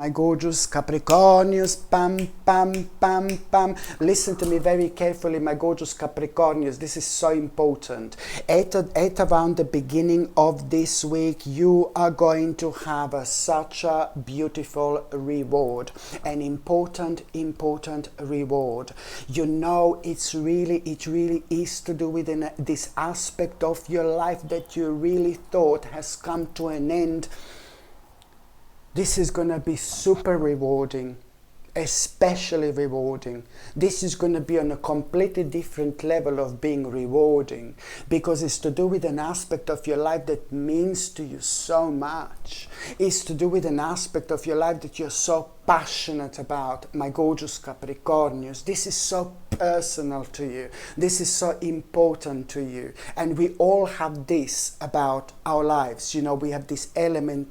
My gorgeous Capricornius, pam, pam, pam, pam. Listen to me very carefully, my gorgeous Capricornius. This is so important. At around the beginning of this week, you are going to have such a beautiful reward. An important reward. You know, it really is to do with this aspect of your life that you really thought has come to an end. This is going to be super rewarding, especially rewarding. This is going to be on a completely different level of being rewarding because it's to do with an aspect of your life that means to you so much. It's to do with an aspect of your life that you're so passionate about, my gorgeous Capricornius. This is so personal to you. This is so important to you. And we all have this about our lives. You know, we have this element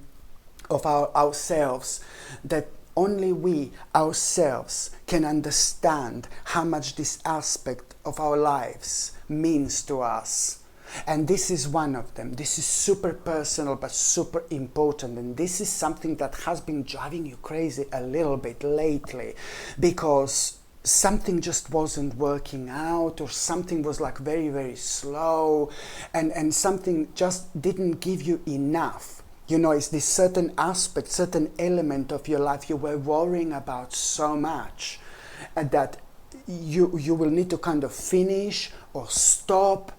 of ourselves that only we ourselves can understand how much this aspect of our lives means to us. And this is one of them. This is super personal but super important, and this is something that has been driving you crazy a little bit lately because something just wasn't working out, or something was like very slow, and something just didn't give you enough. You know, it's this certain aspect, certain element of your life you were worrying about so much that you will need to kind of finish or stop.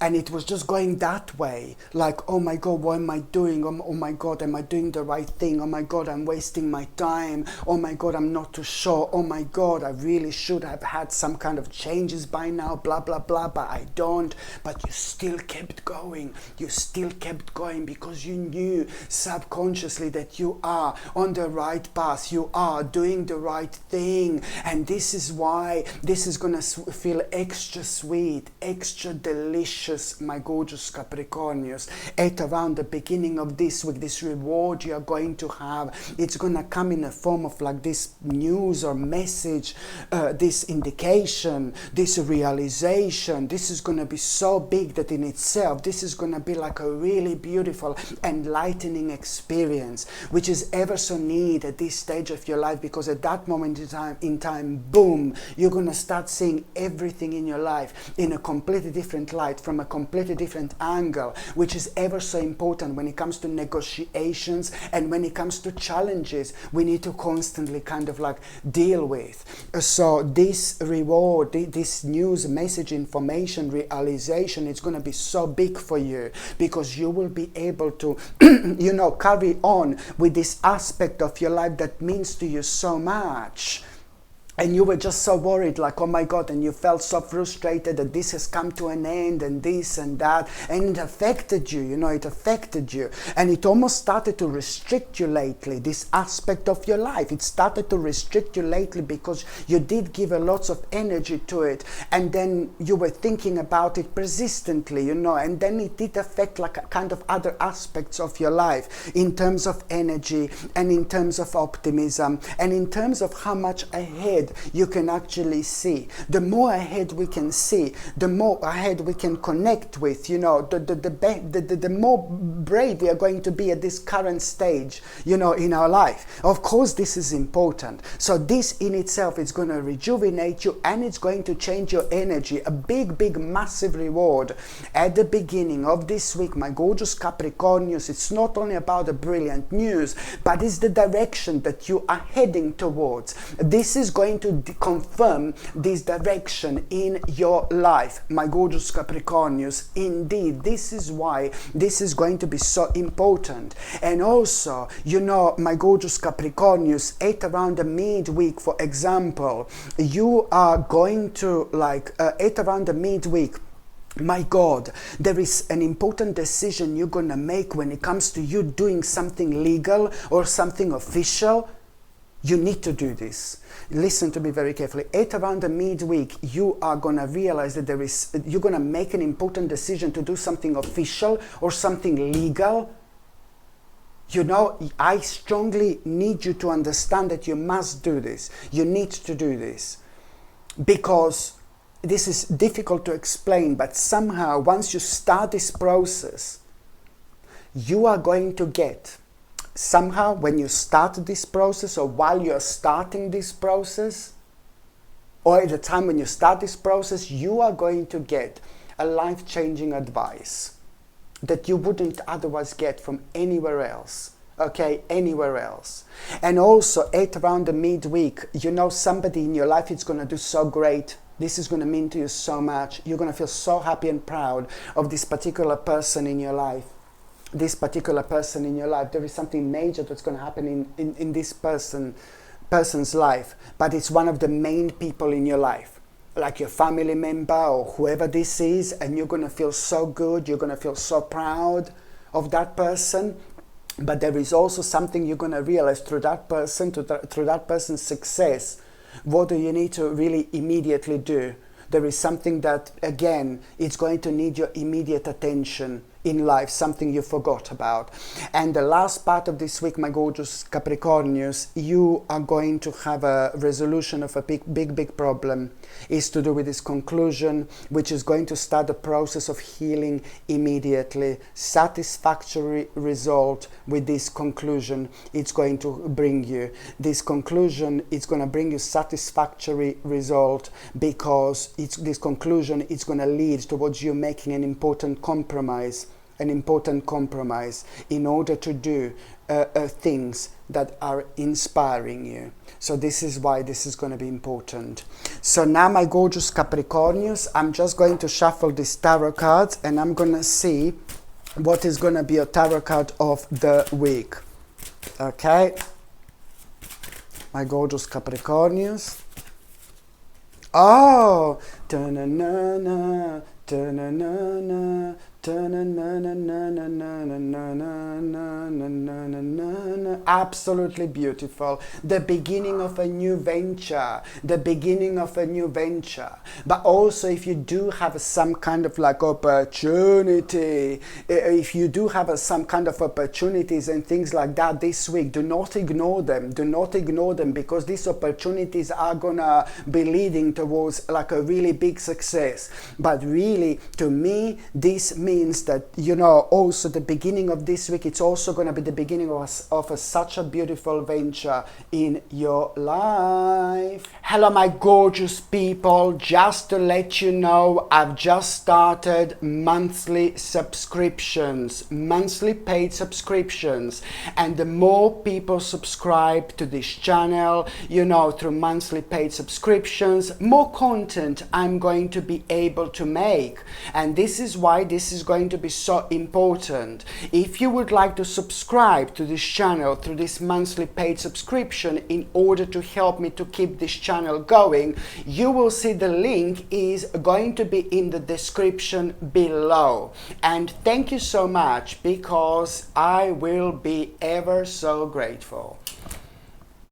And it was just going that way, like, oh my God, what am I doing? Oh my God, am I doing the right thing? Oh my God, I'm wasting my time. Oh my God, I'm not too sure. Oh my God, I really should have had some kind of changes by now, blah, blah, blah, but I don't. But you still kept going. You still kept going because you knew subconsciously that you are on the right path. You are doing the right thing. And this is why this is going to feel extra sweet, extra delicious, my gorgeous Capricornius. At around the beginning of this week, this reward you are going to have, it's going to come in a form of like this news or message, this indication, this realization. This is going to be so big that in itself, this is going to be like a really beautiful, enlightening experience, which is ever so needed at this stage of your life, because at that moment in time, boom, you're going to start seeing everything in your life in a completely different light, from a completely different angle, which is ever so important when it comes to negotiations and when it comes to challenges we need to constantly kind of like deal with. So this reward, this news, message, information, realization, it's going to be so big for you because you will be able to you know, carry on with this aspect of your life that means to you so much. And you were just so worried, like, oh my God, and you felt so frustrated that this has come to an end and this and that. And it affected you, you know, it affected you. And it almost started to restrict you lately, this aspect of your life. It started to restrict you lately because you did give a lot of energy to it. And then you were thinking about it persistently, you know, and then it did affect like a kind of other aspects of your life in terms of energy and in terms of optimism and in terms of how much ahead you can actually see. The more ahead we can see, the more ahead we can connect with, you know, the more brave we are going to be at this current stage, you know, in our life. Of course, this is important. So this in itself is going to rejuvenate you, and it's going to change your energy. A big, massive reward at the beginning of this week, my gorgeous Capricornius. It's not only about the brilliant news, but it's the direction that you are heading towards. This is going to confirm this direction in your life, my gorgeous Capricornius. Indeed, this is why this is going to be so important. And also, you know, my gorgeous Capricornius, at around the midweek, for example, you are going to at around the midweek, my God, there is an important decision you're going to make when it comes to you doing something legal or something official. You need to do this. Listen to me very carefully. At around the midweek, you are going to realize that you're going to make an important decision to do something official or something legal. You know, I strongly need you to understand that you must do this. You need to do this. Because this is difficult to explain, but somehow once you start this process, you are going to get somehow when you start this process, or while you're starting this process, or at the time when you start this process, you are going to get a life-changing advice that you wouldn't otherwise get from anywhere else. Okay, anywhere else. And also at around the midweek, you know, somebody in your life is going to do so great. This is going to mean to you so much. You're going to feel so happy and proud of this particular person in your life. This particular person in your life. There is something major that's going to happen in this person's life, but it's one of the main people in your life, like your family member or whoever this is, and you're going to feel so good. You're going to feel so proud of that person. But there is also something you're going to realize through that person, through that person's success. What do you need to really immediately do? There is something that, again, it's going to need your immediate attention in life, something you forgot about. And the last part of this week, my gorgeous Capricornius, you are going to have a resolution of a big problem. It's to do with this conclusion, which is going to start the process of healing immediately. Satisfactory result with this conclusion it's going to bring you. This conclusion is going to bring you satisfactory result, because this conclusion is going to lead towards you making an important compromise in order to do things that are inspiring you. So this is why this is going to be important. So now, my gorgeous Capricornius, I'm just going to shuffle these tarot cards, and I'm going to see what is going to be a tarot card of the week. Okay, my gorgeous Capricornius. Oh, ta-na-na-na, ta-na-na-na, absolutely beautiful. The beginning of a new venture. But also, if you do have some kind of like opportunity, if you do have some kind of opportunities and things like that this week, do not ignore them. Because these opportunities are gonna be leading towards like a really big success. But really, to me, this means that, you know, also the beginning of this week, it's also going to be the beginning of such a beautiful venture in your life. Hello, my gorgeous people. Just to let you know, I've just started monthly subscriptions, monthly paid subscriptions. And the more people subscribe to this channel, you know, through monthly paid subscriptions, more content I'm going to be able to make. And this is why this is going to be so important. If you would like to subscribe to this channel through this monthly paid subscription in order to help me to keep this channel going, you will see the link is going to be in the description below. And thank you so much, because I will be ever so grateful.